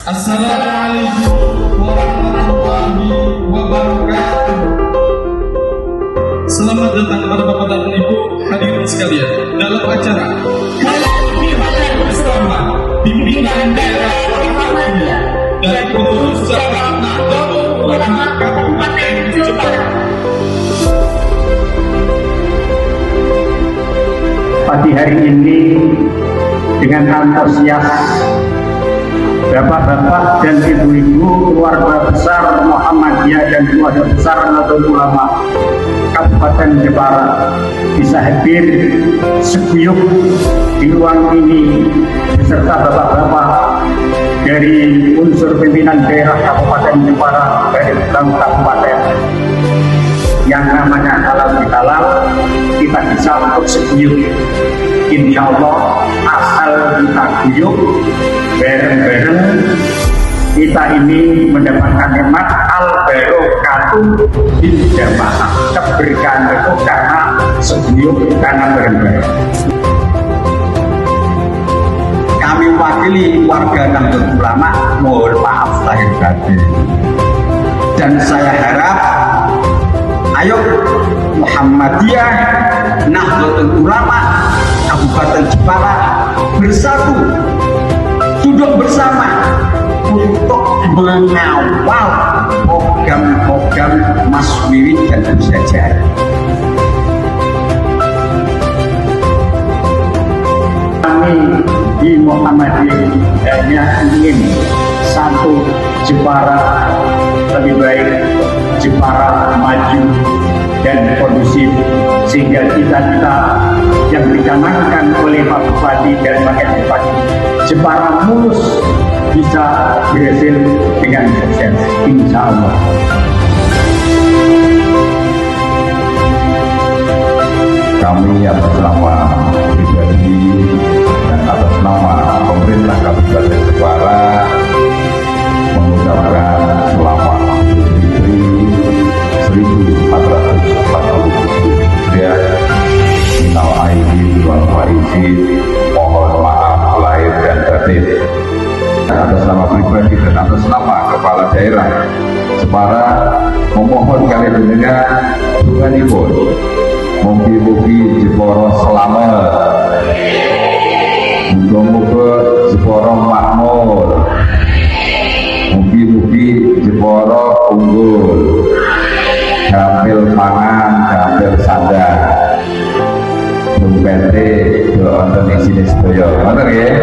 Assalamualaikum warahmatullahi wabarakatuh. Selamat datang kepada Bapak dan Ibu hadirin sekalian dalam acara Halal Bihalal bersama Bimbingan Daerah Muhammadiyah dari Pengurus Cabang Nahdlatul Ulama Kabupaten Jepara. Pagi hari ini dengan antusias Bapak-bapak dan ibu-ibu keluarga besar Muhammadiyah dan keluarga besar Nahdlatul Ulama Kabupaten Jepara bisa hadir seguyup di ruang ini beserta bapak-bapak dari unsur pimpinan daerah Kabupaten Jepara dari kabupaten yang namanya halal bihalal. Kita bisa untuk seguyup, insya Allah asal kita guyup bareng-bareng, kita ini mendapatkan nikmat al-barokatuh bil jamaah, keberkahan itu karena seguyup, karena bareng-bareng. Kami wakili warga Nahdlatul Ulama mohon maaf lahir batin, dan saya harap ayo Muhammadiyah Nahdlatul Ulama Kabupaten Jepara bersatu, duduk bersama untuk mengawal program-program Mas Wiwit dan Gus Jajar. Kami di Muhammadiyah hanya ingin satu Jepara lebih baik, Jepara maju dan kondusif, sehingga cita-cita yang dicanangkan oleh Pak Bupati dan Wakil Bupati Jepara mulus bisa berhasil dengan sukses, insya Allah. Kami atas nama pribadi dan atas nama pemerintah Kabupaten Jepara mengucapkan selamat Idul Fitri 1440 Hijriah. Minal aidin wal faizin, mohon maaf lahir dan batin. Atas nama pribadi dan atas nama kepala daerah Jepara memohon kali pendengar dunganipun mugi-mugi Jepara selamat, muga-muga Jepara makmur, mugi-mugi Jepara unggul, gampil pangan, gampil sandang, dompete do wonten isine sedaya. Ngoten nggih.